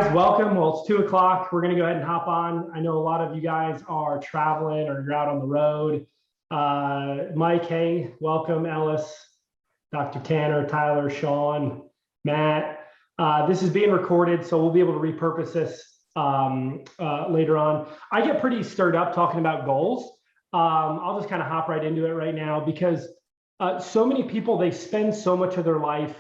guys, welcome. Well, it's 2 o'clock. We're going to go ahead and hop on. I know a lot of you guys are traveling or you're out on the road. Mike, hey, welcome. Ellis, Dr. Tanner, Tyler, Sean, Matt. This is being recorded, so we'll be able to repurpose this later on. I get pretty stirred up talking about goals. I'll just kind of hop right into it right now because so many people, they spend so much of their life,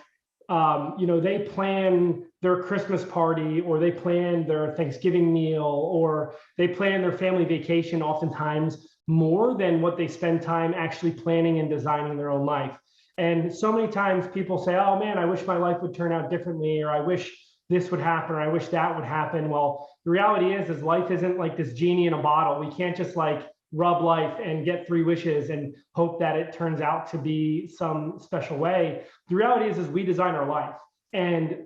they plan their Christmas party, or they plan their Thanksgiving meal, or they plan their family vacation oftentimes more than what they spend time actually planning and designing their own life. And so many times people say, oh man, I wish my life would turn out differently, or I wish this would happen, or I wish that would happen. Well, the reality is life isn't like this genie in a bottle. We can't just like rub life and get 3 wishes and hope that it turns out to be some special way. The reality is we design our life. And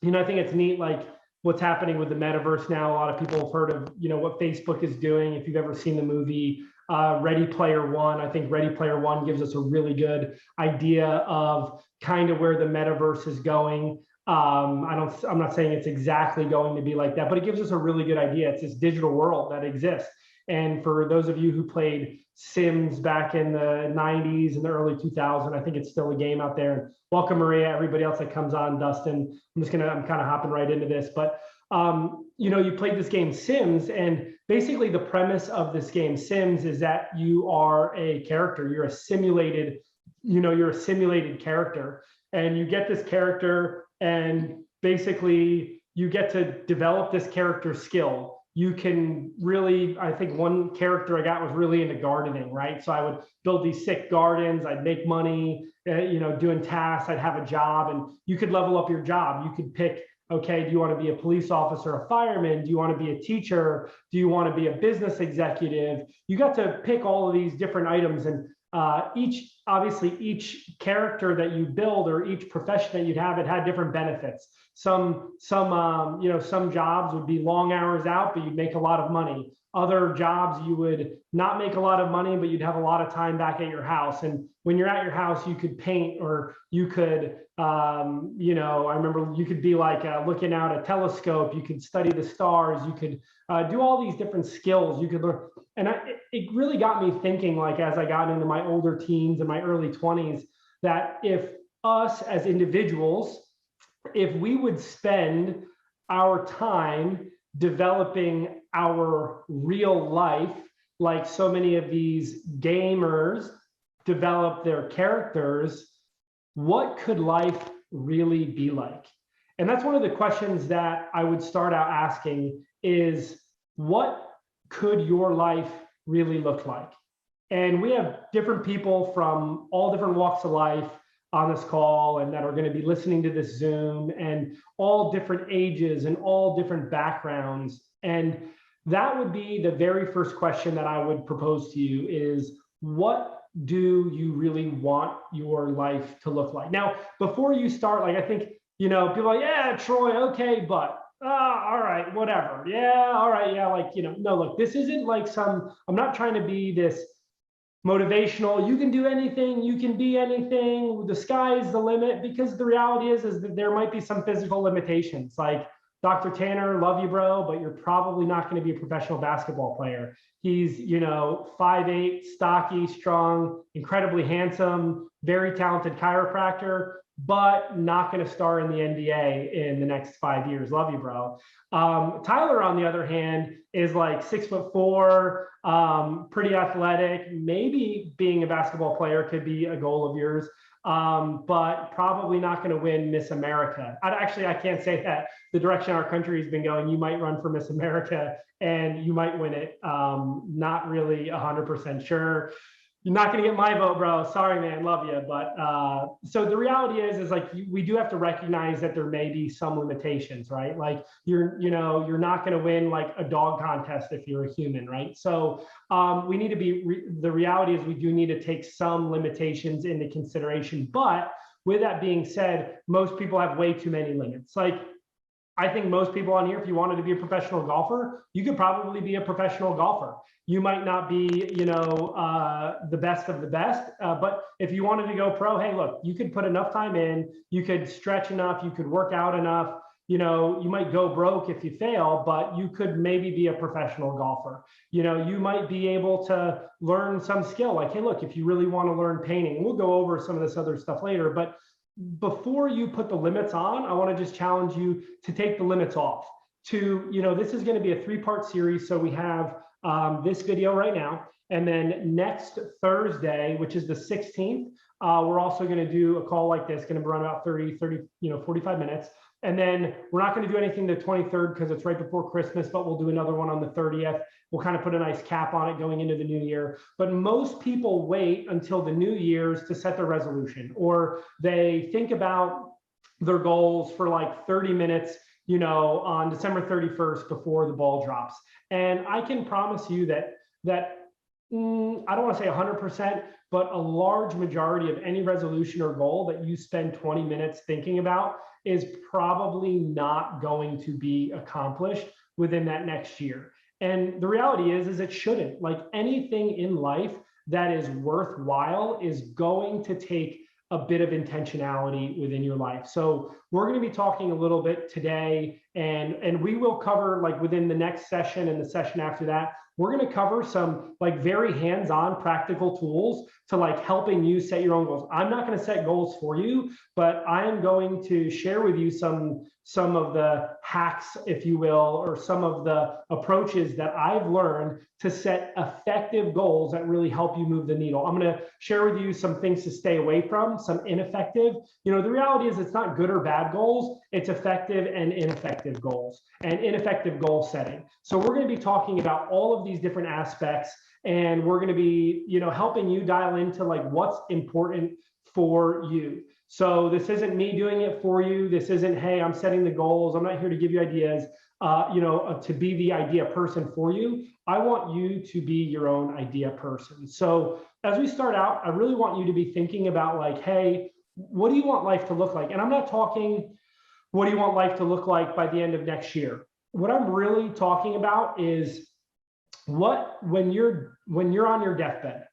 I think it's neat, like what's happening with the metaverse now. A lot of people have heard of, what Facebook is doing. If you've ever seen the movie Ready Player One, I think Ready Player One gives us a really good idea of kind of where the metaverse is going. I'm not saying it's exactly going to be like that, but it gives us a really good idea. It's this digital world that exists. And for those of you who played Sims back in the 90s and the early 2000s, I think it's still a game out there. Welcome, Maria, everybody else that comes on, Dustin. I'm kind of hopping right into this, but you played this game Sims, and basically the premise of this game Sims is that you are a character. You're a simulated character, and you get this character, and basically you get to develop this character's skill. You can really, I think one character I got was really into gardening, right? So I would build these sick gardens, I'd make money, doing tasks, I'd have a job, and you could level up your job. You could pick, okay, do you want to be a police officer, a fireman? Do you want to be a teacher? Do you want to be a business executive? You got to pick all of these different items, and each character that you build, or each profession that you'd have, it had different benefits. Some jobs would be long hours out, but you'd make a lot of money. Other jobs, you would not make a lot of money, but you'd have a lot of time back at your house. And when you're at your house, you could paint, or you could, I remember you could be like looking out a telescope. You could study the stars. You could do all these different skills you could learn. And it really got me thinking, like, as I got into my older teens and my early 20s, that if us as individuals, if we would spend our time developing our real life, like so many of these gamers develop their characters, what could life really be like? And that's one of the questions that I would start out asking is, what could your life really look like? And we have different people from all different walks of life on this call, and that are going to be listening to this Zoom, and all different ages and all different backgrounds. And that would be the very first question that I would propose to you is, what do you really want your life to look like? Now, before you start, like, I think, people are like, yeah, Troy, okay, but all right, whatever. Yeah, all right, yeah, no, look, this isn't like I'm not trying to be this motivational, you can do anything, you can be anything, the sky is the limit, because the reality is that there might be some physical limitations. Like, Dr. Tanner, love you, bro, but you're probably not going to be a professional basketball player. He's, 5'8", stocky, strong, incredibly handsome, very talented chiropractor, but not going to star in the NBA in the next 5 years. Love you, bro. Tyler, on the other hand, is like 6'4", pretty athletic. Maybe being a basketball player could be a goal of yours, but probably not going to win Miss America. I can't say that. The direction our country has been going, you might run for Miss America and you might win it. Not really 100% sure. You're not going to get my vote, bro. Sorry, man. Love you. But so the reality is like, we do have to recognize that there may be some limitations, right? Like, you're not going to win like a dog contest if you're a human, right? So we need to the reality is we do need to take some limitations into consideration. But with that being said, most people have way too many limits. Like, I think most people on here, if you wanted to be a professional golfer, you could probably be a professional golfer. You might not be, the best of the best, but if you wanted to go pro, hey, look, you could put enough time in, you could stretch enough, you could work out enough, you might go broke if you fail, but you could maybe be a professional golfer. You might be able to learn some skill. Like, hey, look, if you really want to learn painting, we'll go over some of this other stuff later. But before you put the limits on, I want to just challenge you to take the limits off. This is going to be a 3-part series. So we have this video right now. And then next Thursday, which is the 16th, we're also going to do a call like this, going to run about 45 minutes. And then we're not going to do anything the 23rd because it's right before Christmas, but we'll do another one on the 30th. We'll kind of put a nice cap on it going into the new year. But most people wait until the New Year's to set their resolution, or they think about their goals for like 30 minutes, on December 31st before the ball drops. And I can promise you that I don't want to say 100%, but a large majority of any resolution or goal that you spend 20 minutes thinking about is probably not going to be accomplished within that next year. And the reality is it shouldn't. Like, anything in life that is worthwhile is going to take a bit of intentionality within your life. So we're going to be talking a little bit today, and we will cover, like, within the next session and the session after that, we're going to cover some like very hands-on practical tools to like helping you set your own goals. I'm not going to set goals for you, but I am going to share with you some of the hacks, if you will, or some of the approaches that I've learned to set effective goals that really help you move the needle. I'm going to share with you some things to stay away from, some ineffective. The reality is it's not good or bad goals. It's effective and ineffective goals and ineffective goal setting. So we're going to be talking about all of these different aspects, and we're going to be, helping you dial into like what's important for you. So this isn't me doing it for you. This isn't, hey, I'm setting the goals. I'm not here to give you ideas, to be the idea person for you. I want you to be your own idea person. So as we start out, I really want you to be thinking about like, hey, what do you want life to look like? And I'm not talking, what do you want life to look like by the end of next year? What I'm really talking about is when you're on your deathbed.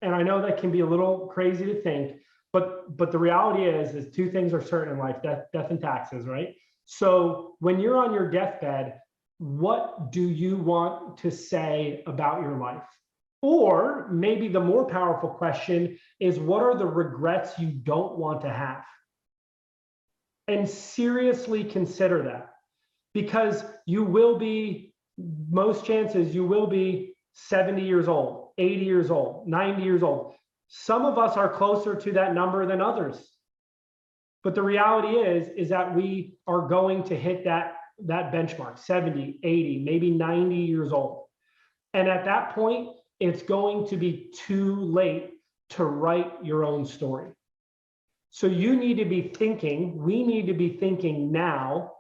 And I know that can be a little crazy to think, but the reality is 2 things are certain in life: death and taxes, right? So when you're on your deathbed, what do you want to say about your life? Or maybe the more powerful question is, what are the regrets you don't want to have? And seriously consider that, because most chances you will be 70 years old, 80 years old, 90 years old. Some of us are closer to that number than others. But the reality is that we are going to hit that benchmark, 70, 80, maybe 90 years old. And at that point, it's going to be too late to write your own story. So we need to be thinking now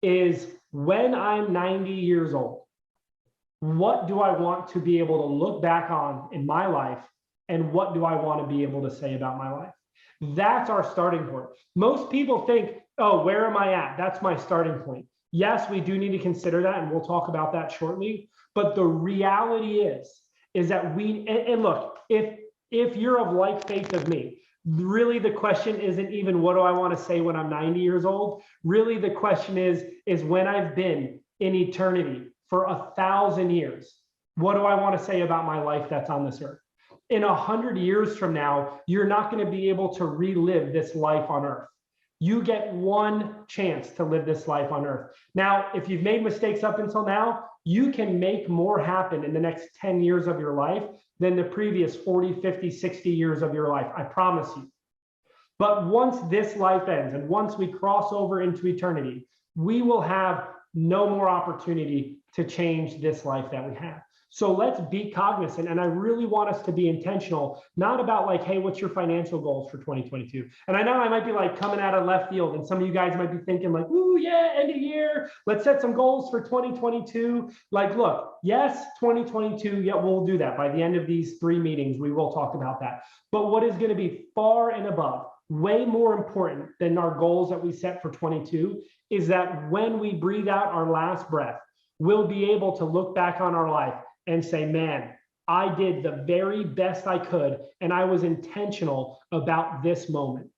is, when I'm 90 years old, what do I want to be able to look back on in my life? And what do I want to be able to say about my life? That's our starting point. Most people think, oh, where am I at? That's my starting point. Yes, we do need to consider that, and we'll talk about that shortly. But the reality is that and look, if you're of like faith of me, really the question isn't even what do I want to say when I'm 90 years old. Really the question is when I've been in eternity for 1,000 years, what do I want to say about my life that's on this earth? In 100 years from now, you're not going to be able to relive this life on earth. You get one chance to live this life on earth. Now, if you've made mistakes up until now, you can make more happen in the next 10 years of your life than the previous 40, 50, 60 years of your life. I promise you. But once this life ends and once we cross over into eternity, we will have no more opportunity to change this life that we have. So let's be cognizant. And I really want us to be intentional, not about like, hey, what's your financial goals for 2022? And I know I might be like coming out of left field, and some of you guys might be thinking like, ooh, yeah, end of year, let's set some goals for 2022. Like, look, yes, 2022, yeah, we'll do that. By the end of these 3 meetings, we will talk about that. But what is going to be far and above, way more important than our goals that we set for 22, is that when we breathe out our last breath, we'll be able to look back on our life and say, man, I did the very best I could, and I was intentional about this moment.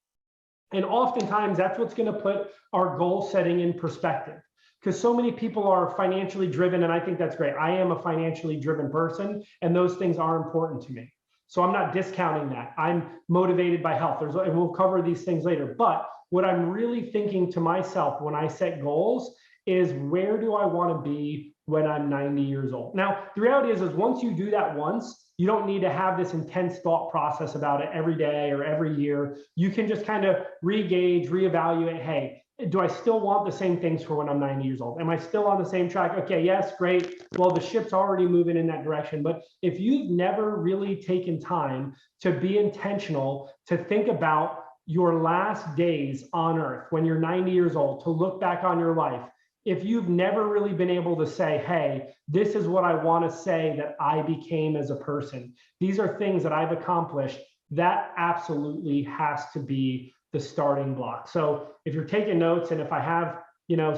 And oftentimes that's what's going to put our goal setting in perspective, because so many people are financially driven. And I think that's great. I am a financially driven person, and those things are important to me. So I'm not discounting that. I'm motivated by health. And we'll cover these things later. But what I'm really thinking to myself when I set goals is, where do I want to be when I'm 90 years old? Now, the reality is once you do that once, you don't need to have this intense thought process about it every day or every year. You can just kind of re-gauge, reevaluate, hey, do I still want the same things for when I'm 90 years old? Am I still on the same track? Okay, yes, great. Well, the ship's already moving in that direction. But if you've never really taken time to be intentional, to think about your last days on earth when you're 90 years old, to look back on your life, if you've never really been able to say, hey, this is what I want to say that I became as a person, these are things that I've accomplished, that absolutely has to be the starting block. So if you're taking notes, and if I have,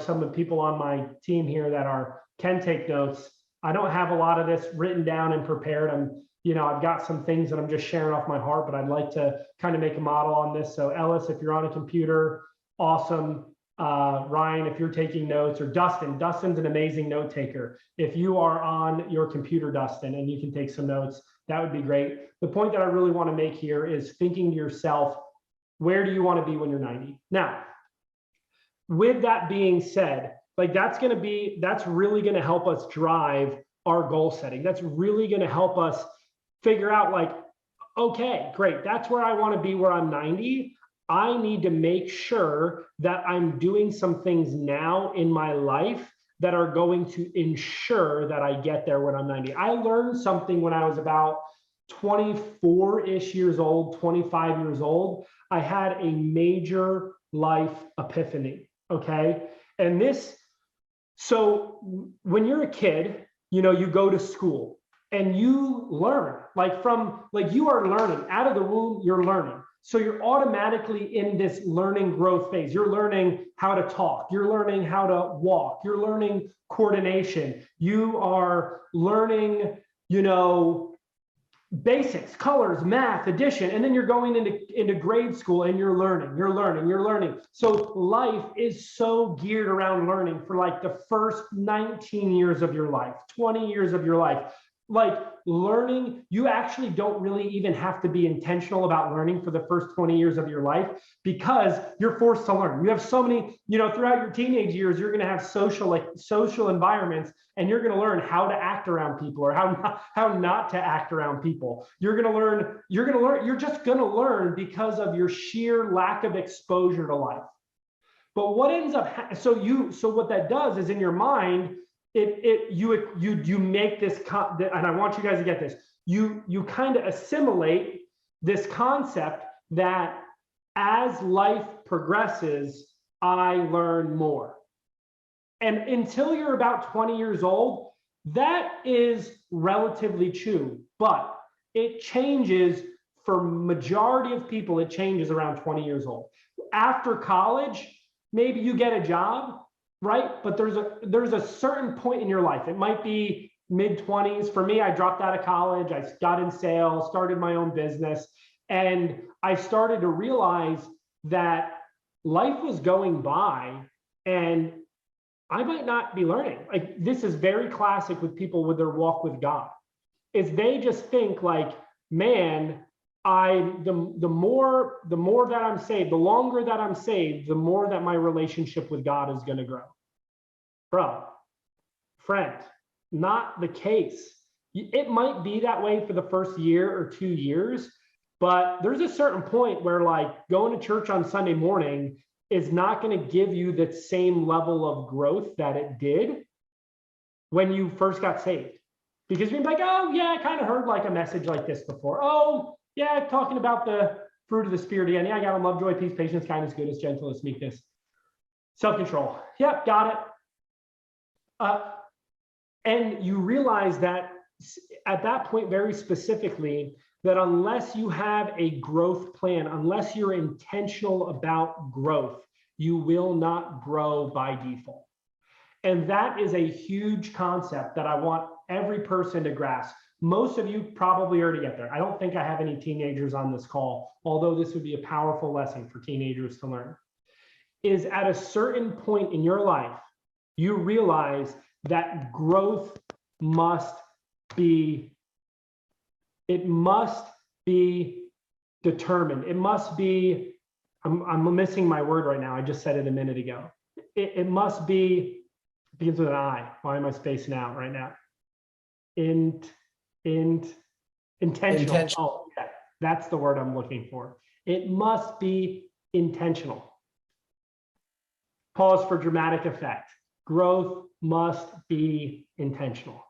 some of the people on my team here that can take notes, I don't have a lot of this written down and prepared. I've got some things that I'm just sharing off my heart, but I'd like to kind of make a model on this. So Ellis, if you're on a computer, awesome. Ryan, if you're taking notes, or Dustin's an amazing note taker. If you are on your computer, Dustin, and you can take some notes, that would be great. The point that I really want to make here is thinking to yourself, where do you want to be when you're 90? Now, with that being said, that's really going to help us drive our goal setting. That's really going to help us figure out, okay, great, that's where I want to be where I'm 90. I need to make sure that I'm doing some things now in my life that are going to ensure that I get there when I'm 90. I learned something when I was about 24-ish years old, 25 years old. I had a major life epiphany, okay? And so when you're a kid, you go to school and you learn, you are learning. Out of the womb, you're learning. So you're automatically in this learning growth phase. You're learning how to talk. You're learning how to walk. You're learning coordination. You are learning, basics, colors, math, addition, and then you're going into grade school and you're learning. So life is so geared around learning for the first 19 years of your life, 20 years of your life. Learning, you actually don't really even have to be intentional about learning for the first 20 years of your life, because you're forced to learn. You have so many, throughout your teenage years, you're going to have social environments, and you're going to learn how to act around people, or how not to act around people. You're just going to learn because of your sheer lack of exposure to life. But what ends up, so what that does is, in your mind, you make this, and I want you guys to get this, you kind of assimilate this concept that as life progresses, I learn more. And until you're about 20 years old, that is relatively true, but it changes. For majority of people, it changes around 20 years old. After college, maybe you get a job, right? But there's a certain point in your life. It might be mid-20s. For me, I dropped out of college. I got in sales, started my own business, and I started to realize that life was going by and I might not be learning. This is very classic with people with their walk with God, is they just think man, the more that I'm saved, the longer that I'm saved, the more that my relationship with God is going to grow. Bro, friend, not the case. It might be that way for the first year or 2 years, but there's a certain point where going to church on Sunday morning is not going to give you the same level of growth that it did when you first got saved. Because you're oh yeah, I kind of heard a message like this before. Oh yeah, talking about the fruit of the Spirit again. Yeah, I got them: love, joy, peace, patience, kindness, goodness, gentleness, meekness, self-control. Yep, got it. And you realize that at that point, very specifically, that unless you have a growth plan, unless you're intentional about growth, you will not grow by default. And that is a huge concept that I want every person to grasp. Most of you probably already get there. I don't think I have any teenagers on this call, although this would be a powerful lesson for teenagers to learn. Is at a certain point in your life, you realize that growth must be determined. It must be, I'm missing my word right now. I just said it a minute ago. It must be, begins with an I. Why am I spacing out right now? Intentional. Oh, yeah, that's the word I'm looking for. It must be intentional. Pause for dramatic effect. Growth must be intentional.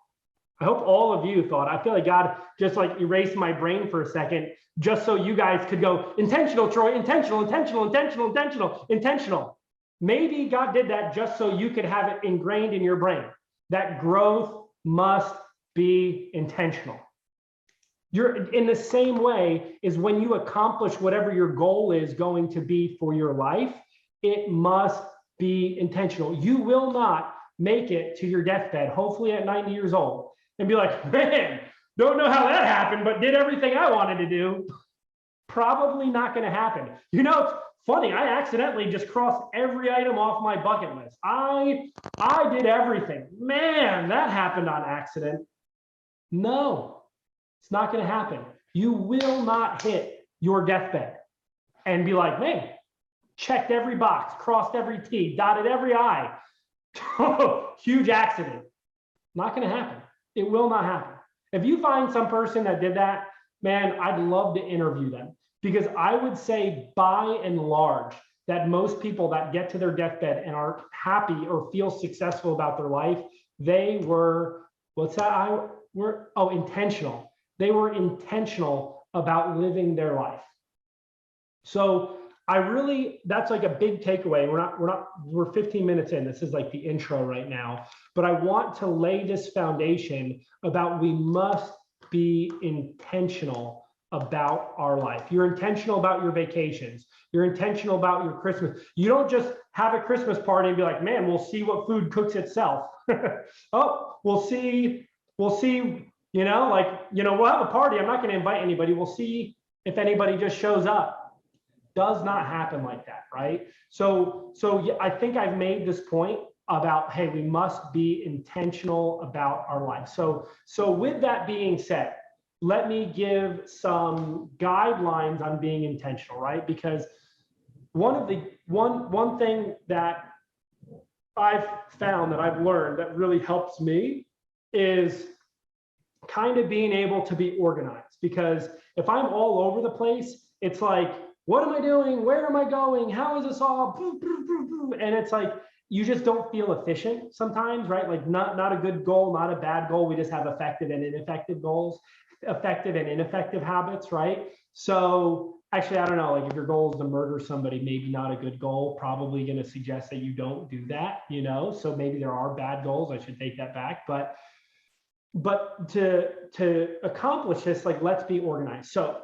I hope all of you thought, I feel like God just like erased my brain for a second, just so you guys could go, intentional, Troy, intentional, intentional, intentional, intentional, intentional. Maybe God did that just so you could have it ingrained in your brain, that growth must be intentional. You're in the same way is when you accomplish whatever your goal is going to be for your life, it must be intentional. You will not make it to your deathbed, hopefully at 90 years old, and be like, man, don't know how that happened, but did everything I wanted to do. Probably not going to happen. You know, it's funny. I accidentally just crossed every item off my bucket list. I did everything. Man, that happened on accident. No, it's not going to happen. You will not hit your deathbed and be like, man, checked every box, crossed every T, dotted every I. Huge accident. Not going to happen. It will not happen. If you find some person that did that, man, I'd love to interview them, because I would say by and large that most people that get to their deathbed and are happy or feel successful about their life, they were, intentional. They were intentional about living their life. So that's like a big takeaway. We're 15 minutes in. This is like the intro right now, but I want to lay this foundation about we must be intentional about our life. You're intentional about your vacations. You're intentional about your Christmas. You don't just have a Christmas party and be like, man, we'll see what food cooks itself. Oh, we'll see, we'll have a party. I'm not going to invite anybody. We'll see if anybody just shows up. Does not happen like that, right? So yeah, I think I've made this point about, hey, we must be intentional about our life. So with that being said, let me give some guidelines on being intentional, right? Because one thing that I've found that I've learned that really helps me is kind of being able to be organized. Because if I'm all over the place, it's like, what am I doing? Where am I going? How is this all? And it's like, you just don't feel efficient sometimes, right? Like not a good goal, not a bad goal. We just have effective and ineffective goals, effective and ineffective habits, right? So actually, I don't know, like if your goal is to murder somebody, maybe not a good goal, probably going to suggest that you don't do that, so maybe there are bad goals. I should take that back. But to accomplish this, like, let's be organized. So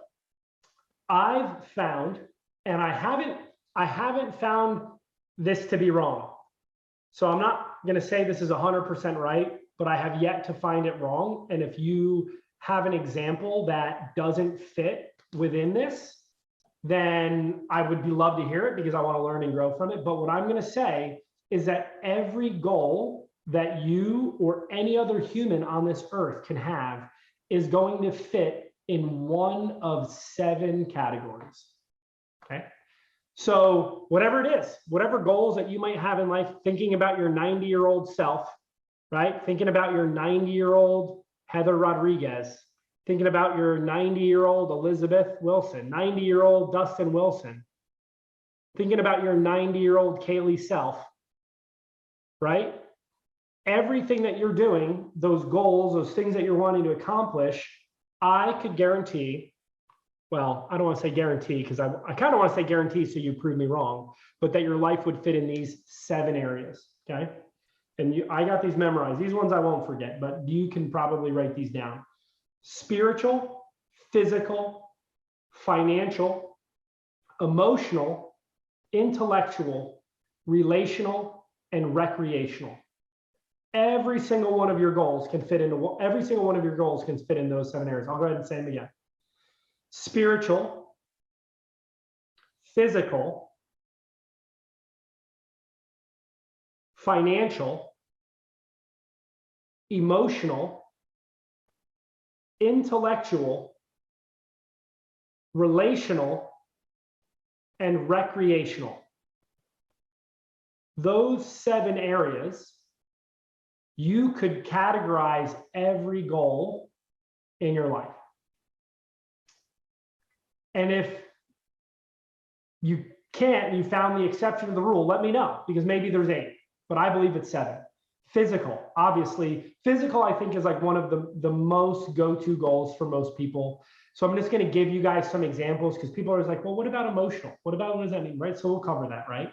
I've found, and I haven't found this to be wrong. So I'm not going to say this is 100% right, but I have yet to find it wrong. And if you have an example that doesn't fit within this, then I would love to hear it, because I want to learn and grow from it. But what I'm going to say is that every goal that you or any other human on this earth can have is going to fit in one of 7 categories. Okay. So whatever it is, whatever goals that you might have in life, thinking about your 90-year-old self, right? Thinking about your 90-year-old Heather Rodriguez, thinking about your 90-year-old Elizabeth Wilson, 90-year-old Dustin Wilson, thinking about your 90-year-old Kaylee self, right? Everything that you're doing, those goals, those things that you're wanting to accomplish, I could guarantee, well, I don't want to say guarantee, because I kind of want to say guarantee so you prove me wrong, but that your life would fit in these 7 areas, okay? And I got these memorized. These ones I won't forget, but you can probably write these down. Spiritual, physical, financial, emotional, intellectual, relational, and recreational. Every single one of your goals can fit into every single one of your goals can fit in those 7 areas. I'll go ahead and say them again. Spiritual, physical, financial, emotional, intellectual, relational, and recreational. Those 7 areas, you could categorize every goal in your life. And if you can't, you found the exception to the rule, let me know, because maybe there's 8, but I believe it's 7. Physical, obviously. Physical, I think, is like one of the most go-to goals for most people. So I'm just going to give you guys some examples, because people are always like, well, what about emotional? What does that mean, right? So we'll cover that, right?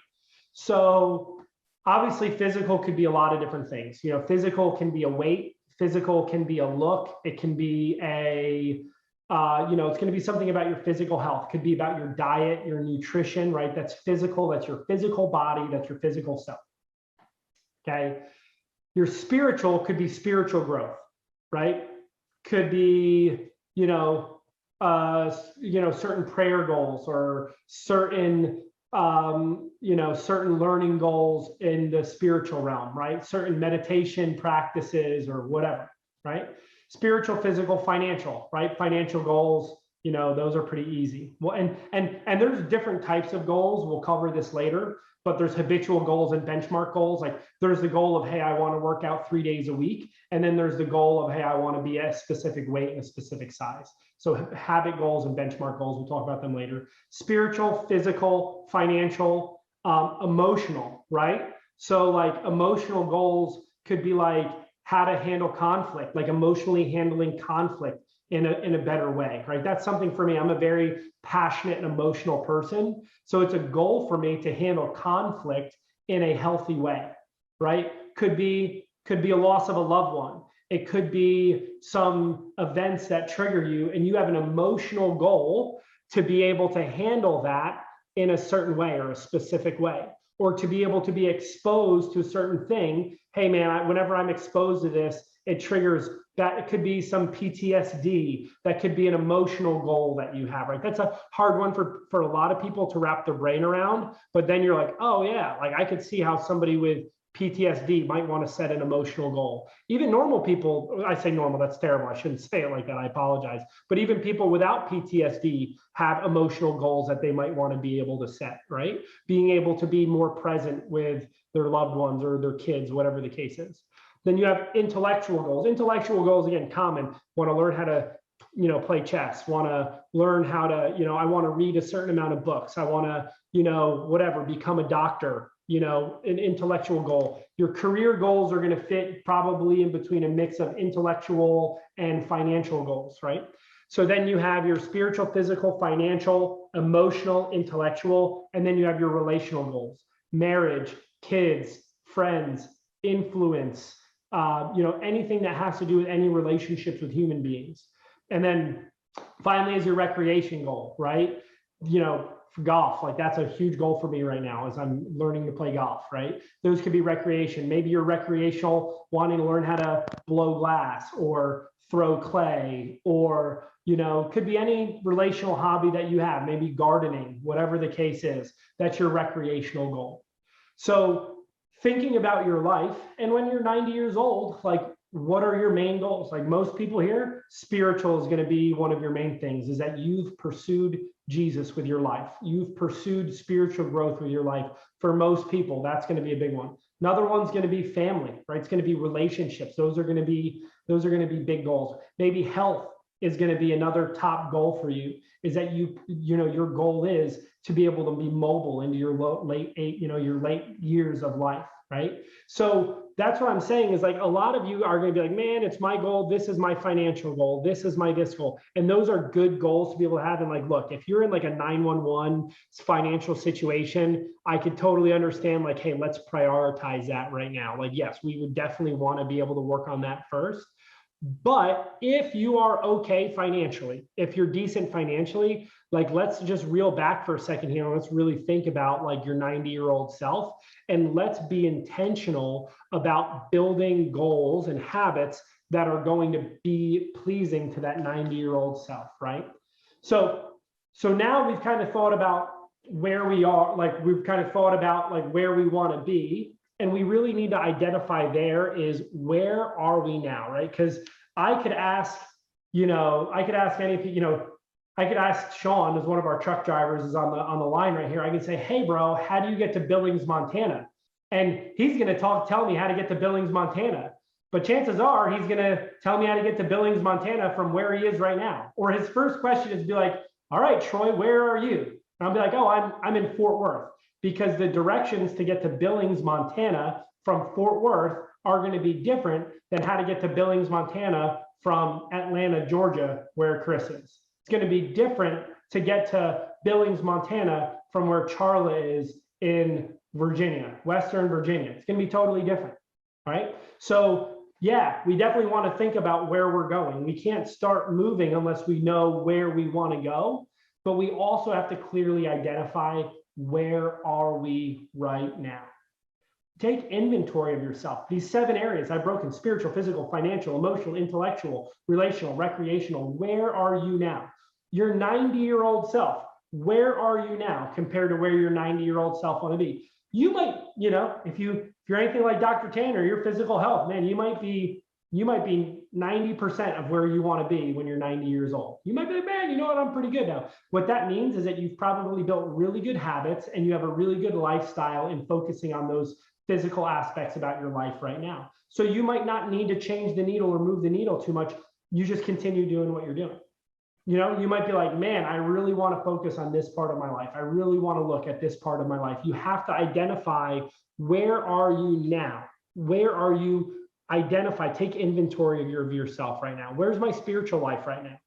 So obviously physical could be a lot of different things. You know, physical can be a weight, physical can be a look, it can be a, you know, it's going to be something about your physical health. It could be about your diet, your nutrition, right? That's physical, that's your physical body, that's your physical self. Okay. Your spiritual could be spiritual growth, right? Could be, certain prayer goals or certain, certain learning goals in the spiritual realm, right? Certain meditation practices or whatever, right? Spiritual, physical, financial, right? Financial goals, those are pretty easy. Well, and there's different types of goals. We'll cover this later, but there's habitual goals and benchmark goals. Like there's the goal of, hey, I want to work out 3 days a week. And then there's the goal of, hey, I want to be a specific weight and a specific size. So habit goals and benchmark goals, we'll talk about them later. Spiritual, physical, financial, emotional, right? So like emotional goals could be like how to handle conflict, like emotionally handling conflict in a better way, right? That's something for me. I'm a very passionate and emotional person. So it's a goal for me to handle conflict in a healthy way, right? Could be a loss of a loved one. It could be some events that trigger you and you have an emotional goal to be able to handle that in a certain way or a specific way, or to be able to be exposed to a certain thing. Hey man, whenever I'm exposed to this, it triggers that. It could be some PTSD. That could be an emotional goal that you have, right? That's a hard one for a lot of people to wrap their brain around. But then you're like, oh yeah, like I could see how somebody with PTSD might want to set an emotional goal. Even normal people, I say normal, that's terrible. I shouldn't say it like that. I apologize. But even people without PTSD have emotional goals that they might want to be able to set, right? Being able to be more present with their loved ones or their kids, whatever the case is. Then you have intellectual goals. Intellectual goals, again, common. Want to learn how to, play chess. Want to learn how to, I want to read a certain amount of books. I want to, whatever, become a doctor, an intellectual goal. Your career goals are going to fit probably in between a mix of intellectual and financial goals, right? So then you have your spiritual, physical, financial, emotional, intellectual, and then you have your relational goals: marriage, kids, friends, influence, anything that has to do with any relationships with human beings. And then finally is your recreation goal, right? For golf, like that's a huge goal for me right now as I'm learning to play golf, right? Those could be recreation. Maybe you're recreational, wanting to learn how to blow glass or throw clay, or, could be any relational hobby that you have, maybe gardening, whatever the case is, that's your recreational goal. So thinking about your life, and when you're 90 years old, like what are your main goals? Like most people here, spiritual is going to be one of your main things, is that you've pursued Jesus with your life. You've pursued spiritual growth with your life. For most people, that's going to be a big one. Another one's going to be family, right? It's going to be relationships. Those are going to be big goals. Maybe health is going to be another top goal for you, is that your goal is to be able to be mobile into your late years of life, right? So that's what I'm saying, is like a lot of you are going to be like, man, it's my goal. This is my financial goal. This is my this goal. And those are good goals to be able to have. And like, look, if you're in like a 911 financial situation, I could totally understand like, hey, let's prioritize that right now. Like, yes, we would definitely want to be able to work on that first. But if you are okay financially, if you're decent financially, like let's just reel back for a second here and let's really think about like your 90-year-old self, and let's be intentional about building goals and habits that are going to be pleasing to that 90-year-old self, right? So now we've kind of thought about where we are, like we've kind of thought about like where we want to be, and we really need to identify there is where are we now, right? Because I could ask, I could ask any, I could ask Sean, as one of our truck drivers is on the line right here. I can say, hey, bro, how do you get to Billings, Montana? And he's going to tell me how to get to Billings, Montana. But chances are he's going to tell me how to get to Billings, Montana from where he is right now. Or his first question is be like, all right, Troy, where are you? And I'll be like, oh, I'm in Fort Worth, because the directions to get to Billings, Montana from Fort Worth are going to be different than how to get to Billings, Montana from Atlanta, Georgia, where Chris is. It's going to be different to get to Billings, Montana from where Charla is in Virginia, Western Virginia. It's going to be totally different, right? So yeah, we definitely want to think about where we're going. We can't start moving unless we know where we want to go, but we also have to clearly identify where are we right now. Take inventory of yourself. These 7 areas I've broken: spiritual, physical, financial, emotional, intellectual, relational, recreational. Where are you now? Your 90-year-old self, where are you now compared to where your 90-year-old self want to be? You might, if you're anything like Dr. Tanner, your physical health, man, you might be 90% of where you want to be when you're 90 years old. You might be like, man, you know what, I'm pretty good now. What that means is that you've probably built really good habits and you have a really good lifestyle in focusing on those physical aspects about your life right now. So you might not need to change the needle or move the needle too much. You just continue doing what you're doing. You might be like, man, I really want to focus on this part of my life. I really want to look at this part of my life. You have to identify, where are you now? Where are you? Identify, take inventory of yourself right now. Where's my spiritual life right now?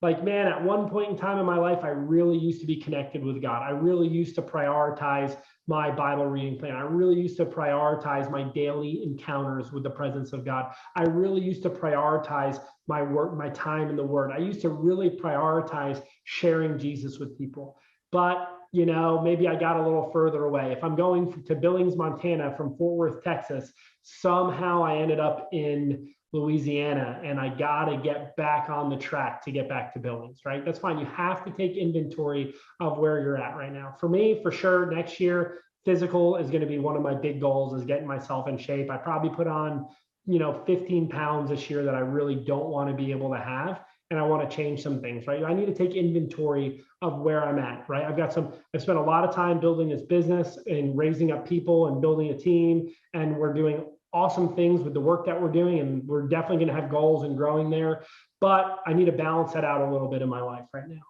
Like, man, at one point in time in my life, I really used to be connected with God. I really used to prioritize my Bible reading plan. I really used to prioritize my daily encounters with the presence of God. I really used to prioritize my work, my time in the Word. I used to really prioritize sharing Jesus with people. But, maybe I got a little further away. If I'm going to Billings, Montana from Fort Worth, Texas, somehow I ended up in Louisiana, and I got to get back on the track to get back to Billings, right? That's fine. You have to take inventory of where you're at right now. For me, for sure, next year, physical is going to be one of my big goals, is getting myself in shape. I probably put on, 15 pounds this year that I really don't want to be able to have. And I want to change some things, right? I need to take inventory of where I'm at, right? I've spent a lot of time building this business and raising up people and building a team, and we're doing awesome things with the work that we're doing, and we're definitely going to have goals and growing there, but I need to balance that out a little bit in my life right now.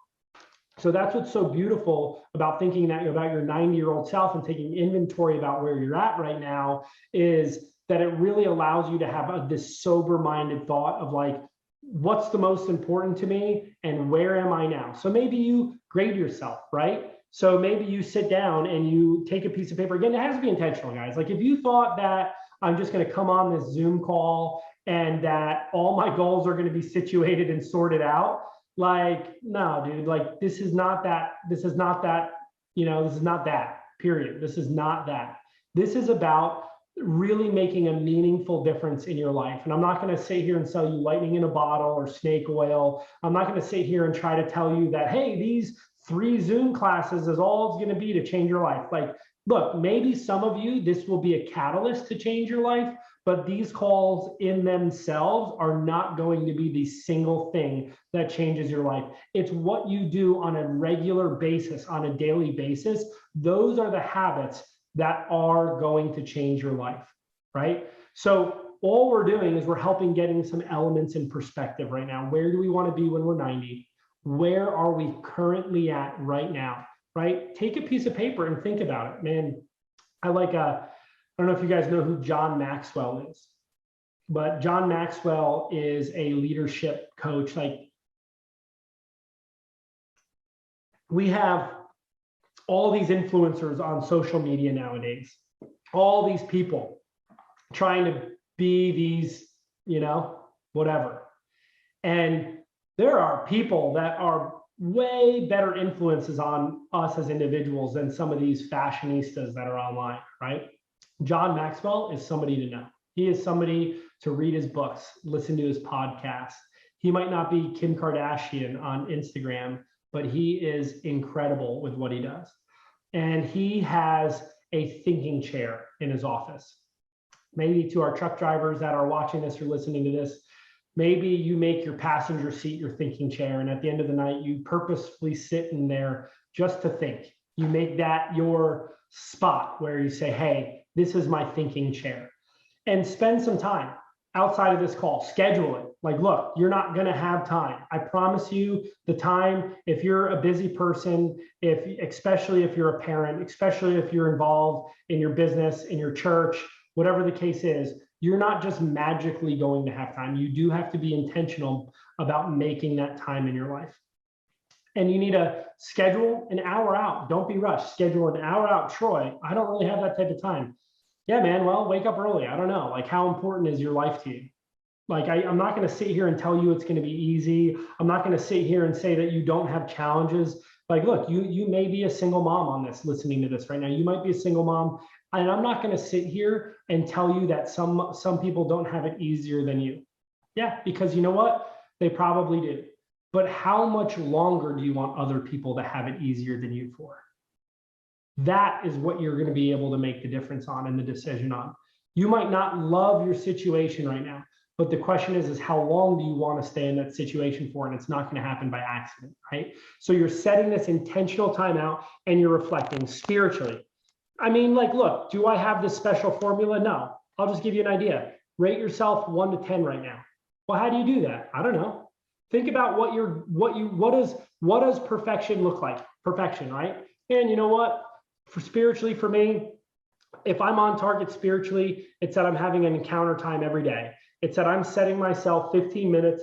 So that's what's so beautiful about thinking that about your 90-year-old self and taking inventory about where you're at right now, is that it really allows you to have this sober-minded thought of like, what's the most important to me and where am I now? So maybe you grade yourself, right? So maybe you sit down and you take a piece of paper. Again, it has to be intentional, guys. Like if you thought that I'm just going to come on this Zoom call and that all my goals are going to be situated and sorted out, like, no, dude, like this is not that, this is not that, this is not that, period. This is not that. This is about really making a meaningful difference in your life. And I'm not going to sit here and sell you lightning in a bottle or snake oil. I'm not going to sit here and try to tell you that, hey, these 3 Zoom classes is all it's going to be to change your life. Like, look, maybe some of you, this will be a catalyst to change your life, but these calls in themselves are not going to be the single thing that changes your life. It's what you do on a regular basis, on a daily basis. Those are the habits that are going to change your life, right? So all we're doing is we're helping getting some elements in perspective right now. Where do we want to be when we're 90? Where are we currently at right now, right? Take a piece of paper and think about it, man. I don't know if you guys know who John Maxwell is, but John Maxwell is a leadership coach. Like, we have all these influencers on social media nowadays, all these people trying to be these, whatever. And there are people that are way better influences on us as individuals than some of these fashionistas that are online, right? John Maxwell is somebody to know. He is somebody to read his books, listen to his podcasts. He might not be Kim Kardashian on Instagram, but he is incredible with what he does. And he has a thinking chair in his office. Maybe to our truck drivers that are watching this or listening to this, maybe you make your passenger seat your thinking chair, and at the end of the night, you purposefully sit in there just to think. You make that your spot where you say, hey, this is my thinking chair. And spend some time outside of this call, schedule it. Like, look, you're not gonna have time. I promise you the time, if you're a busy person, especially if you're a parent, especially if you're involved in your business, in your church, whatever the case is, you're not just magically going to have time. You do have to be intentional about making that time in your life. And you need to schedule an hour out. Don't be rushed. Schedule an hour out. Troy, I don't really have that type of time. Yeah, man, well, wake up early. I don't know. Like, how important is your life to you? Like, I'm not going to sit here and tell you it's going to be easy. I'm not going to sit here and say that you don't have challenges. Like, look, you may be a single mom on this, listening to this right now. You might be a single mom. And I'm not going to sit here and tell you that some people don't have it easier than you. Yeah, because you know what? They probably do. But how much longer do you want other people to have it easier than you for? That is what you're going to be able to make the difference on and the decision on. You might not love your situation right now, but the question is how long do you want to stay in that situation for? And it's not going to happen by accident, right? So you're setting this intentional time out and you're reflecting spiritually. I mean, like, look, do I have this special formula? No. I'll just give you an idea. Rate yourself 1 to 10 right now. Well, how do you do that? I don't know. Think about what does perfection look like? Perfection, right? And you know what? Spiritually, for me, if I'm on target spiritually, it's that I'm having an encounter time every day. It's that I'm setting myself 15 minutes,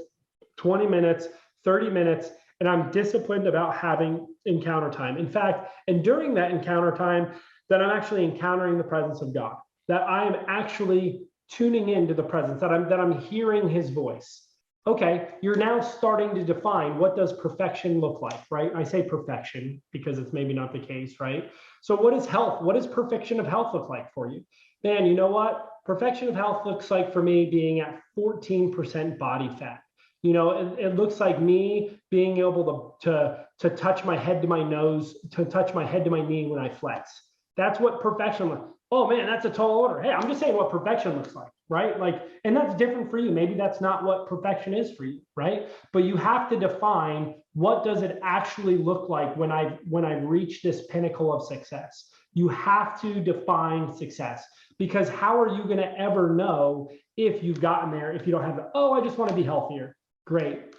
20 minutes, 30 minutes, and I'm disciplined about having encounter time. In fact, and during that encounter time, that I'm actually encountering the presence of God, that I am actually tuning into the presence, that I'm hearing his voice. Okay, you're now starting to define what does perfection look like, right? I say perfection because it's maybe not the case, right? So what is health? What does perfection of health look like for you? Man, you know what? Perfection of health looks like for me being at 14% body fat. You know, it looks like me being able to touch my head to my nose, to touch my head to my knee when I flex. That's what perfection looks like. Oh man, that's a tall order. Hey, I'm just saying what perfection looks like, right? Like, and that's different for you. Maybe that's not what perfection is for you, right? But you have to define what does it actually look like when I've reached this pinnacle of success. You have to define success, because how are you going to ever know if you've gotten there if you don't have the, oh, I just want to be healthier. Great.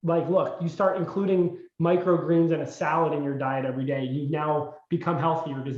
Like, look, you start including microgreens and a salad in your diet every day. You've now become healthier. Does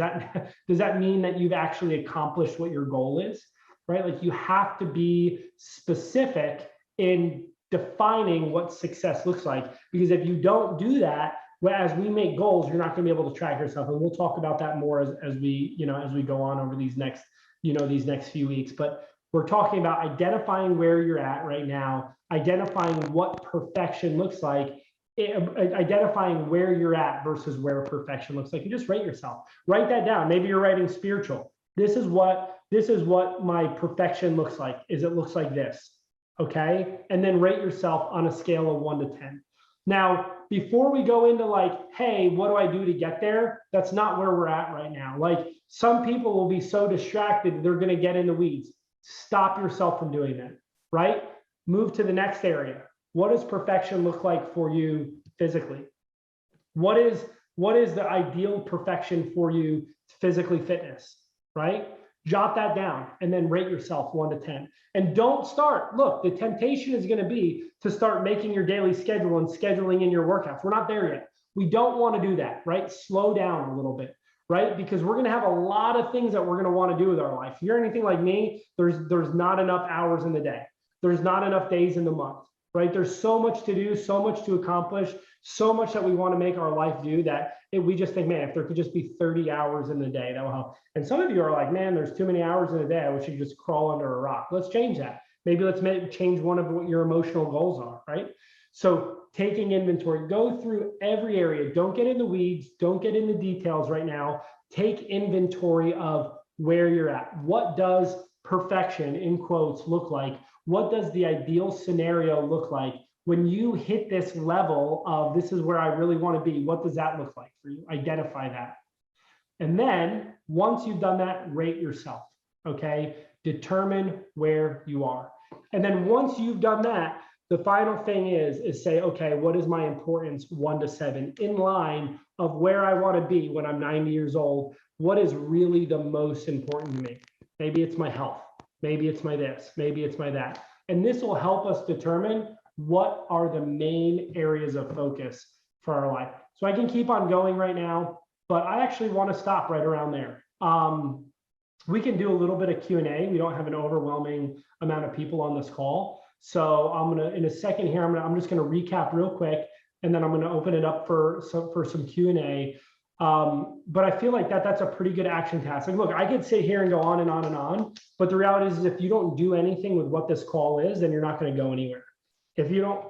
that mean that you've actually accomplished what your goal is, right? Like, you have to be specific in defining what success looks like, because if you don't do that, as we make goals, you're not going to be able to track yourself. And we'll talk about that more as we go on over these next few weeks. But we're talking about identifying where you're at right now, identifying what perfection looks like, identifying where you're at versus where perfection looks like. You just rate yourself. Write that down. Maybe you're writing spiritual. This is what my perfection looks like. It looks like this. Okay. And then rate yourself on a scale of 1 to 10. Now, before we go into like, hey, what do I do to get there? That's not where we're at right now. Like, some people will be so distracted, they're going to get in the weeds. Stop yourself from doing that, right? Move to the next area. What does perfection look like for you physically? What is the ideal perfection for you physically, fitness, right? Jot that down and then rate yourself 1 to 10. And don't start. Look, the temptation is going to be to start making your daily schedule and scheduling in your workouts. We're not there yet. We don't want to do that, right? Slow down a little bit, right? Because we're going to have a lot of things that we're going to want to do with our life. If you're anything like me, there's not enough hours in the day. There's not enough days in the month, right? There's so much to do, so much to accomplish, so much that we want to make our life do that we just think, man, if there could just be 30 hours in the day, that will help. And some of you are like, man, there's too many hours in a day. I wish you could just crawl under a rock. Let's change that. Maybe let's change one of what your emotional goals are, right? So taking inventory, go through every area. Don't get in the weeds. Don't get into details right now. Take inventory of where you're at. What does perfection, in quotes, look like? What does the ideal scenario look like? When you hit this level of this is where I really want to be, what does that look like for you? Identify that. And then once you've done that, rate yourself, okay? Determine where you are. And then once you've done that, the final thing is say, okay, what is my importance 1 to 7 in line of where I want to be when I'm 90 years old? What is really the most important to me? Maybe it's my health. Maybe it's my this. Maybe it's my that. And this will help us determine what are the main areas of focus for our life. So I can keep on going right now, but I actually want to stop right around there. We can do a little bit of Q&A. We don't have an overwhelming amount of people on this call. So I'm gonna, in a second here, I'm just gonna recap real quick, and then I'm gonna open it up for some Q&A. But I feel like that's a pretty good action task. Like, look, I could sit here and go on and on and on, but the reality is if you don't do anything with what this call is, then you're not gonna go anywhere. If you don't,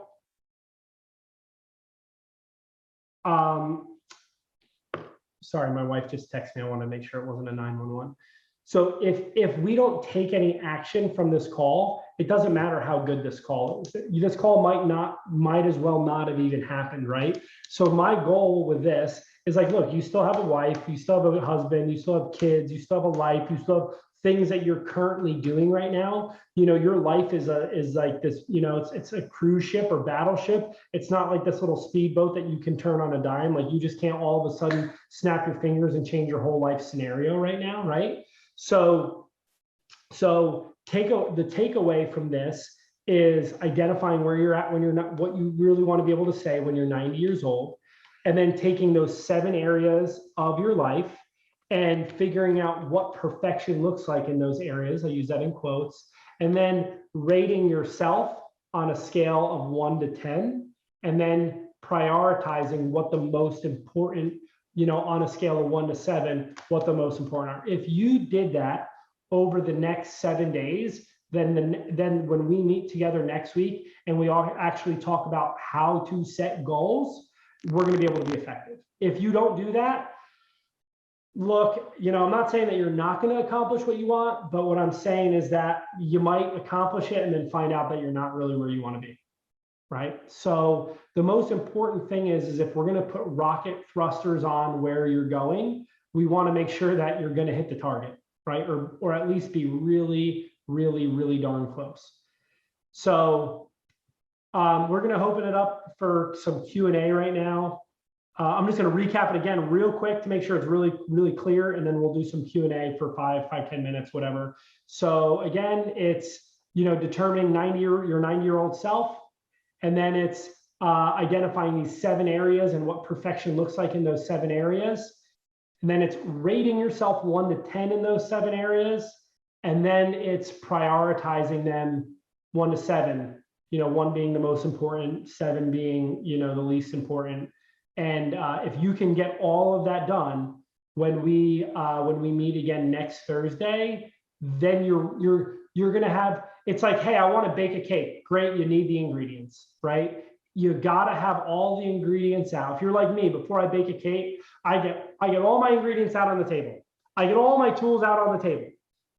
sorry, my wife just texted me. I want to make sure it wasn't a 911. So if we don't take any action from this call, it doesn't matter how good this call is. This call might as well not have even happened, right? So my goal with this is like, look, you still have a wife, you still have a husband, you still have kids, you still have a life, you still have things that you're currently doing right now. You know, your life is like this, you know, it's a cruise ship or battleship. It's not like this little speedboat that you can turn on a dime. Like you just can't all of a sudden snap your fingers and change your whole life scenario right now, right? So the takeaway from this is identifying where you're at when you're not, what you really want to be able to say when you're 90 years old, and then taking those 7 areas of your life and figuring out what perfection looks like in those areas. I use that in quotes, and then rating yourself on a scale of 1 to 10, and then prioritizing what the most important, you know, on a scale of 1 to 7, what the most important are. If you did that over the next 7 days, then when we meet together next week and we all actually talk about how to set goals, we're going to be able to be effective. If you don't do that, look, you know, I'm not saying that you're not going to accomplish what you want, but what I'm saying is that you might accomplish it and then find out that you're not really where you want to be. Right. So the most important thing is if we're going to put rocket thrusters on where you're going, we want to make sure that you're going to hit the target, right? Or at least be really, really, really darn close. So we're going to open it up for some Q&A right now. I'm just going to recap it again real quick to make sure it's really, really clear, and then we'll do some Q&A for 5-10 minutes, whatever. So again, it's, you know, determining your 90-year-old self. And then it's identifying these 7 areas and what perfection looks like in those 7 areas. And then it's rating yourself 1 to 10 in those 7 areas. And then it's prioritizing them 1 to 7, you know, 1 being the most important, 7 being, you know, the least important. And if you can get all of that done when we meet again next Thursday, then you're going to have, it's like, hey, I want to bake a cake. Great. You need the ingredients, right? You got to have all the ingredients out. If you're like me, before I bake a cake, I get all my ingredients out on the table. I get all my tools out on the table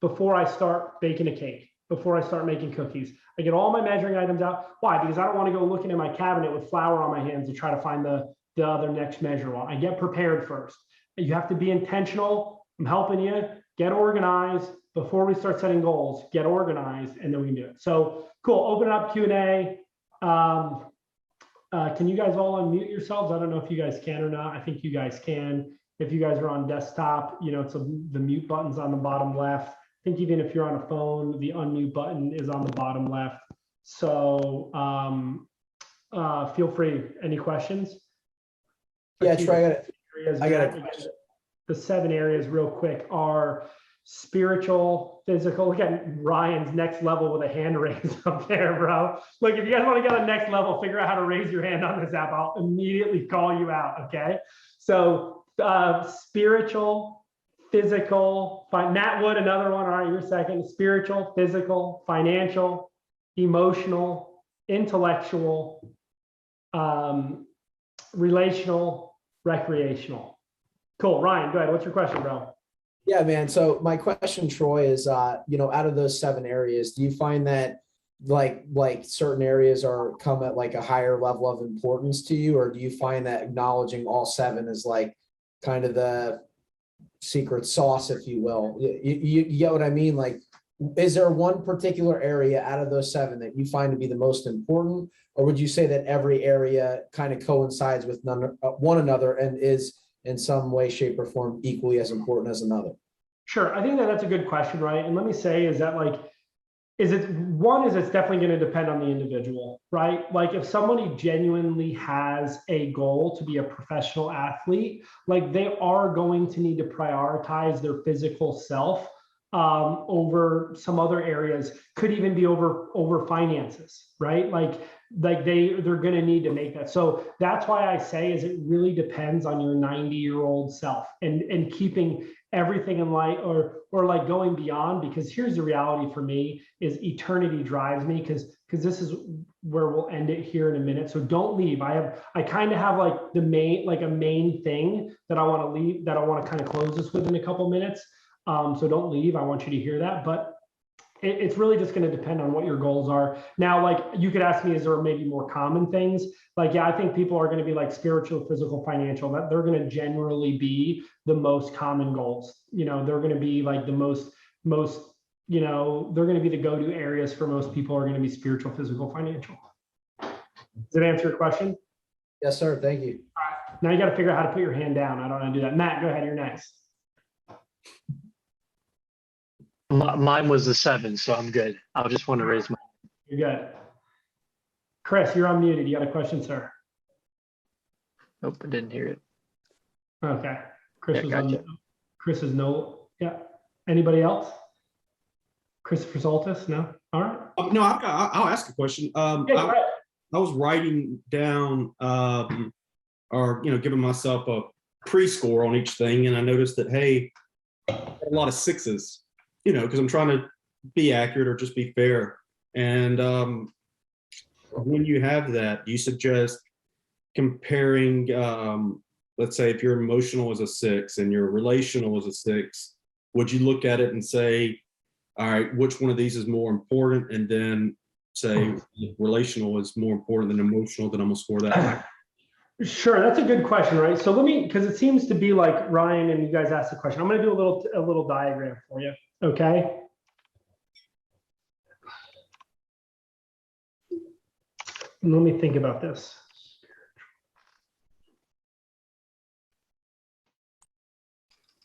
before I start baking a cake, before I start making cookies. I get all my measuring items out. Why? Because I don't want to go looking in my cabinet with flour on my hands to try to find the other next measure one. I get prepared first. You have to be intentional. I'm helping you get organized. Before we start setting goals, get organized, and then we can do it. So cool, open up Q&A. Can you guys all unmute yourselves? I don't know if you guys can or not. I think you guys can. If you guys are on desktop, you know, it's the mute button's on the bottom left. I think even if you're on a phone, the unmute button is on the bottom left. So feel free. Any questions? Yeah, Troy, I got it. The 7 areas real quick are spiritual, physical. Look at Ryan's next level with a hand raise up there, bro. Look, if you guys want to get on next level, figure out how to raise your hand on this app. I'll immediately call you out, okay? So spiritual, physical, Matt Wood, another one. All right, you're second. Spiritual, physical, financial, emotional, intellectual, relational, recreational. Cool. Ryan, go ahead. What's your question, bro? Yeah, man. So my question, Troy, is out of those 7 areas, do you find that like certain areas are come at like a higher level of importance to you, or do you find that acknowledging all 7 is like kind of the secret sauce, if you will? You get what I mean? Like, is there one particular area out of those 7 that you find to be the most important, or would you say that every area kind of coincides with one another and is in some way, shape, or form equally as important as another? Sure. I think that that's a good question, right? And let me say is that like, it's definitely going to depend on the individual, right? Like if somebody genuinely has a goal to be a professional athlete, like they are going to need to prioritize their physical self over some other areas, could even be over finances, right? Like they're going to need to make that. So that's why I say is it really depends on your 90-year-old self and keeping everything in light or like going beyond, because here's the reality for me is eternity drives me, because this is where we'll end it here in a minute. So don't leave. I kind of have like a main thing that I want to leave, that I want to kind of close this with in a couple minutes. So don't leave. I want you to hear that, but it's really just going to depend on what your goals are. Now, like you could ask me, is there maybe more common things? Like, yeah, I think people are going to be like spiritual, physical, financial, that they're going to generally be the most common goals. You know, they're going to be like the most, you know, they're going to be the go-to areas for most people are going to be spiritual, physical, financial. Does that answer your question? Yes, sir. Thank you. All right. Now you got to figure out how to put your hand down. I don't want to do that. Matt, go ahead. You're next. Mine was the 7, so I'm good. I just want to raise my. You're good. Chris, you're unmuted. You got a question, sir? Nope, I didn't hear it. Okay. Chris Yeah, was gotcha. Chris is no. Yeah. Anybody else? Christopher Soltis? No. All right. No, I'll ask a question. Yeah, I was writing down or giving myself a pre-score on each thing, and I noticed that hey, a lot of 6s. Because I'm trying to be accurate or just be fair. And when you have that, you suggest comparing, let's say if your emotional is a 6 and your relational is a 6, would you look at it and say, all right, which one of these is more important? And then say relational is more important than emotional, then I'm gonna score that. Sure, that's a good question, right? So let me, because it seems to be like Ryan and you guys asked the question. I'm going to do a little diagram for you, okay? Let me think about this.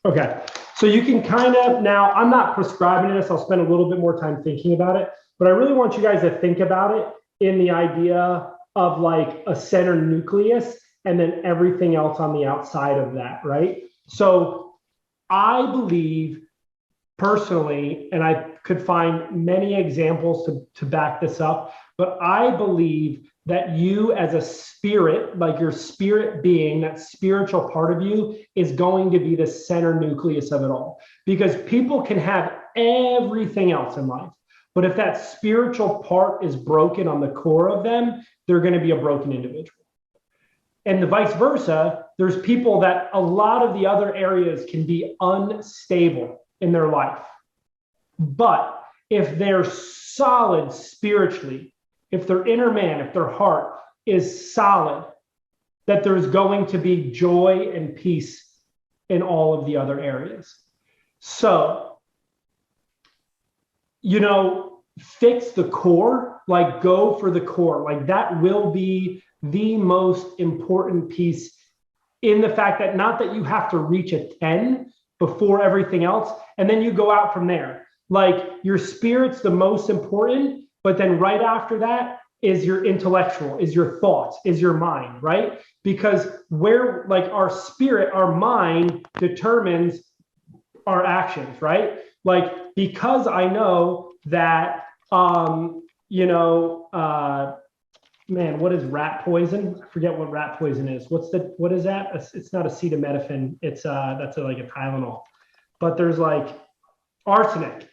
Okay, so you can kind of, now I'm not prescribing this, I'll spend a little bit more time thinking about it, but I really want you guys to think about it in the idea of like a center nucleus and then everything else on the outside of that, right? So I believe personally, and I could find many examples to back this up, but I believe that you as a spirit, like your spirit being, that spiritual part of you is going to be the center nucleus of it all. Because people can have everything else in life, but if that spiritual part is broken on the core of them, they're going to be a broken individual. And the vice versa, there's people that a lot of the other areas can be unstable in their life. But if they're solid spiritually, if their inner man, if their heart is solid, that there's going to be joy and peace in all of the other areas. So, fix the core, like go for the core. Like that will be the most important piece in the fact that not that you have to reach a 10 before everything else, and then you go out from there. Like your spirit's the most important, but then right after that is your intellectual, is your thoughts, is your mind, right? Because where like our spirit, our mind determines our actions, right? Like, because I know that, man, what is rat poison? I forget what rat poison is. What is that? It's not acetaminophen. It's like a Tylenol. But there's like, Arsenic,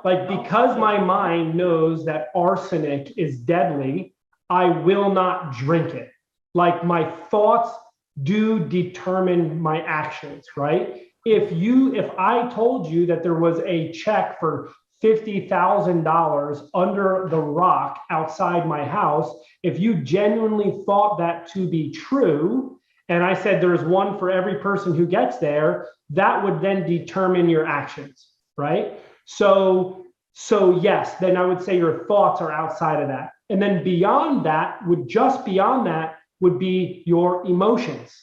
like because my mind knows that arsenic is deadly, I will not drink it. Like my thoughts do determine my actions, right? If I told you that there was a check for $50,000 under the rock outside my house, if you genuinely thought that to be true, and I said there's one for every person who gets there, that would then determine your actions, right? So yes, then I would say your thoughts are outside of that. And then beyond that would be your emotions,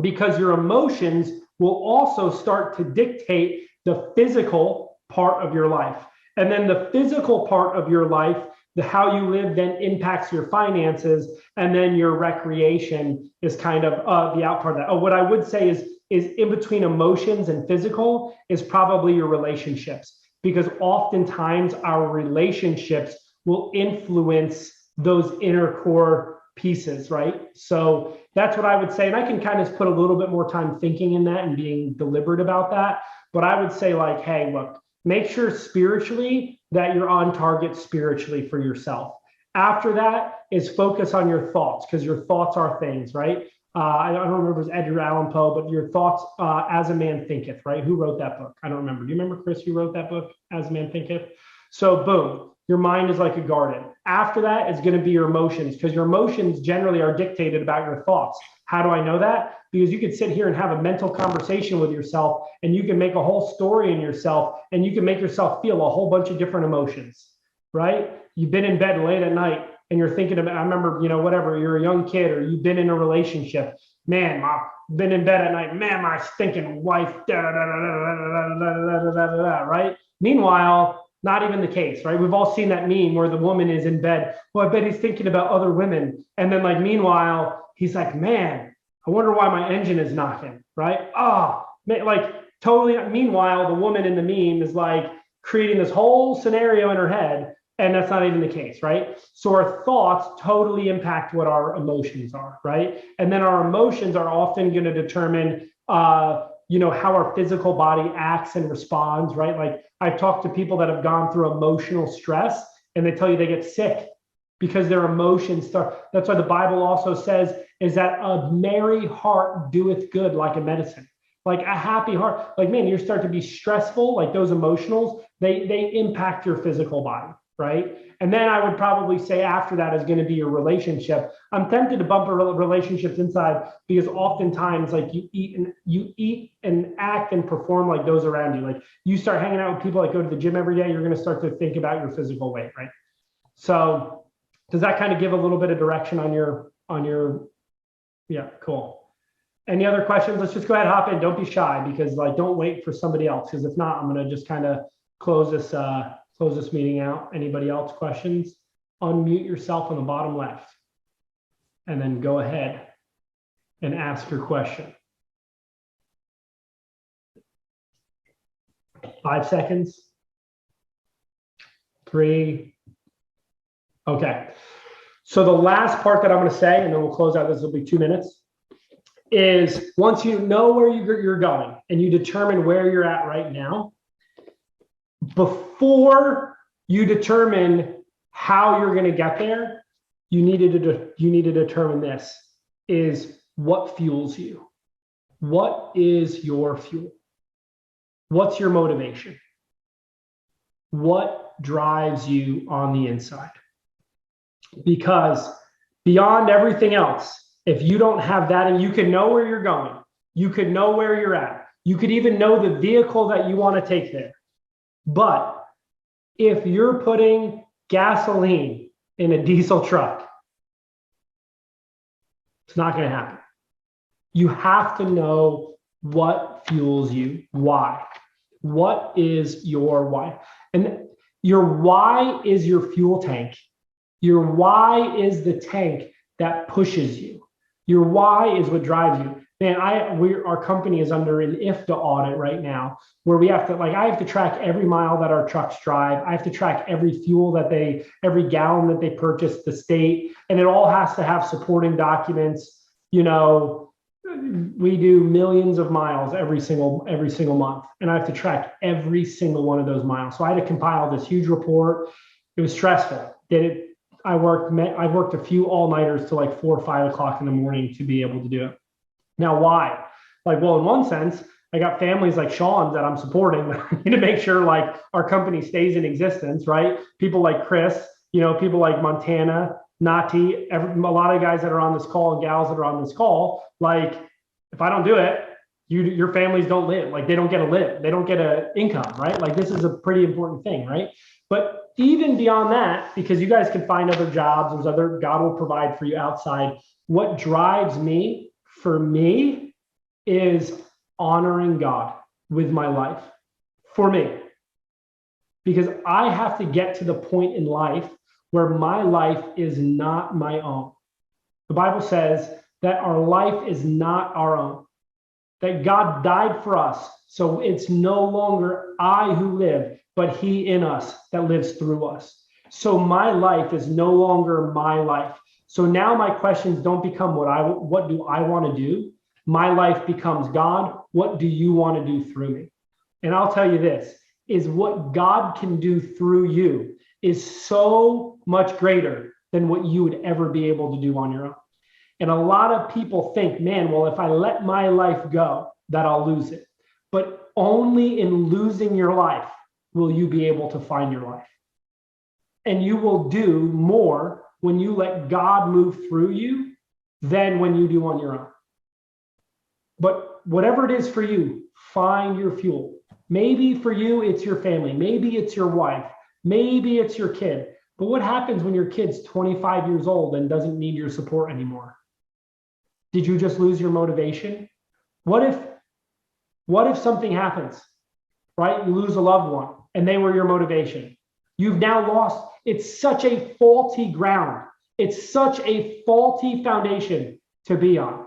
because your emotions will also start to dictate the physical part of your life. And then the physical part of your life, how you live, then impacts your finances, and then your recreation is kind of the out part of that. What I would say is in between emotions and physical is probably your relationships, because oftentimes our relationships will influence those inner core pieces, right? So that's what I would say. And I can kind of put a little bit more time thinking in that and being deliberate about that. But I would say, like, hey, look, make sure spiritually that you're on target spiritually for yourself. After that is focus on your thoughts, because your thoughts are things, right? I don't remember if it was Edgar Allan Poe, but your thoughts as a man thinketh, right? Who wrote that book? I don't remember. Do you remember, Chris, who wrote that book, As a Man Thinketh? So boom, your mind is like a garden. After that is going to be your emotions, because your emotions generally are dictated about your thoughts. How do I know that? Because you could sit here and have a mental conversation with yourself, and you can make a whole story in yourself, and you can make yourself feel a whole bunch of different emotions, right? You've been in bed late at night and you're thinking about, I remember, whatever, you're a young kid or you've been in a relationship. Man, I've been in bed at night. Man, my stinking wife, right? Meanwhile, not even the case, right? We've all seen that meme where the woman is in bed. Well, I bet he's thinking about other women. And then, like, meanwhile, he's like, man, I wonder why my engine is knocking, right? Oh, man, like, totally. Meanwhile, the woman in the meme is like creating this whole scenario in her head, and that's not even the case, right? So our thoughts totally impact what our emotions are, right? And then our emotions are often going to determine, how our physical body acts and responds, right? Like, I've talked to people that have gone through emotional stress, and they tell you they get sick because their emotions start. That's why the Bible also says is that a merry heart doeth good like a medicine. Like a happy heart, like, man, you start to be stressful, like those emotionals, they impact your physical body, right? And then I would probably say after that is going to be your relationship. I'm tempted to bump relationships inside, because oftentimes, like, you eat and act and perform like those around you. Like, you start hanging out with people that go to the gym every day, you're going to start to think about your physical weight, right? So does that kind of give a little bit of direction on your, yeah, cool. Any other questions? Let's just go ahead and hop in. Don't be shy, because, like, don't wait for somebody else, because if not, I'm going to just kind of close this meeting out. Anybody else questions? Unmute yourself on the bottom left, and then go ahead and ask your question. 5 seconds. 3. Okay. So the last part that I'm going to say, and then we'll close out, this will be 2 minutes, is once you know where you're going and you determine where you're at right now, before you determine how you're going to get there, you need to determine this is what fuels you. What is your fuel? What's your motivation? What drives you on the inside? Because beyond everything else, if you don't have that, and you can know where you're going, you could know where you're at, you could even know the vehicle that you want to take there. But if you're putting gasoline in a diesel truck, it's not going to happen. You have to know what fuels you, why. What is your why? And your why is your fuel tank. Your why is the tank that pushes you. Your why is what drives you. Man, our company is under an IFTA audit right now, where we have to, like, I have to track every mile that our trucks drive. I have to track every every gallon that they purchase, the state, and it all has to have supporting documents, we do millions of miles every single month, and I have to track every single one of those miles. So I had to compile this huge report. It was stressful. I worked a few all-nighters till like 4 or 5 o'clock in the morning to be able to do it. Now, why? Like, well, in one sense, I got families like Sean's that I'm supporting to make sure like our company stays in existence, right? People like Chris, people like Montana, Nati, a lot of guys that are on this call and gals that are on this call. Like, if I don't do it, your families don't live. Like, they don't get a live. They don't get an income, right? Like, this is a pretty important thing, right? But even beyond that, because you guys can find other jobs, God will provide for you outside. What drives me, for me, is honoring God with my life, for me. Because I have to get to the point in life where my life is not my own. The Bible says that our life is not our own, that God died for us. So it's no longer I who live, but he in us that lives through us. So my life is no longer my life. So now my questions don't become what do I want to do? My life becomes, God, what do you want to do through me? And I'll tell you this, is what God can do through you is so much greater than what you would ever be able to do on your own. And a lot of people think, man, well, if I let my life go, that I'll lose it. But only in losing your life will you be able to find your life. And you will do more when you let God move through you than when you do on your own. But whatever it is for you, find your fuel. Maybe for you, it's your family. Maybe it's your wife. Maybe it's your kid. But what happens when your kid's 25 years old and doesn't need your support anymore? Did you just lose your motivation? What if something happens, right? You lose a loved one and they were your motivation. You've now lost. It's such a faulty ground. It's such a faulty foundation to be on.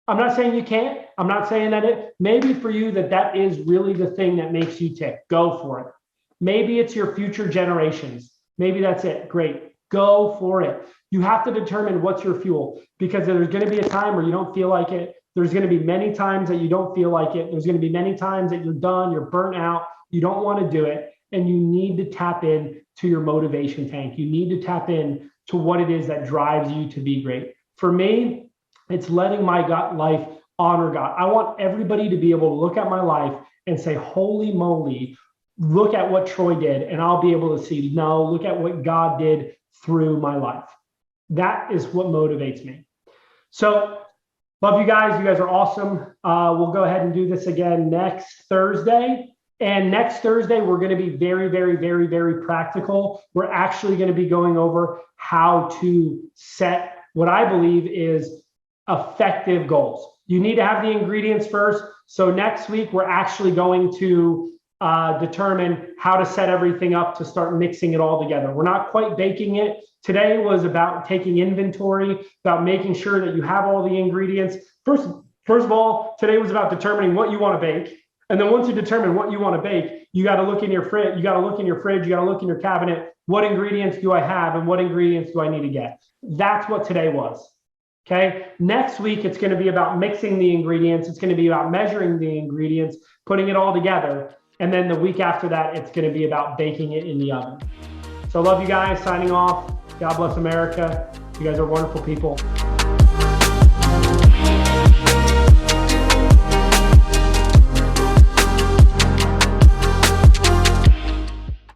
I'm not saying you can't. I'm not saying that it maybe for you that is really the thing that makes you tick. Go for it. Maybe it's your future generations. Maybe that's it. Great. Go for it. You have to determine what's your fuel, because there's going to be a time where you don't feel like it. There's going to be many times that you don't feel like it. There's going to be many times that you're done, you're burnt out, you don't want to do it. And you need to tap in to your motivation tank. You need to tap in to what it is that drives you to be great. For me, it's letting my life honor God. I want everybody to be able to look at my life and say, holy moly, look at what Troy did. And I'll be able to see, no, look at what God did through my life. That is what motivates me. So love you guys. You guys are awesome. We'll go ahead and do this again next Thursday. And next Thursday, we're going to be very, very, very, very practical. We're actually going to be going over how to set what I believe is effective goals. You need to have the ingredients first. So next week, we're actually going to determine how to set everything up to start mixing it all together. We're not quite baking it. Today was about taking inventory, about making sure that you have all the ingredients. First of all, today was about determining what you want to bake. And then once you determine what you want to bake, you got to look in your fridge, you got to look in your cabinet. What ingredients do I have and what ingredients do I need to get? That's what today was. Okay. Next week, it's going to be about mixing the ingredients. It's going to be about measuring the ingredients, putting it all together. And then the week after that, it's going to be about baking it in the oven. So love you guys, signing off. God bless America. You guys are wonderful people.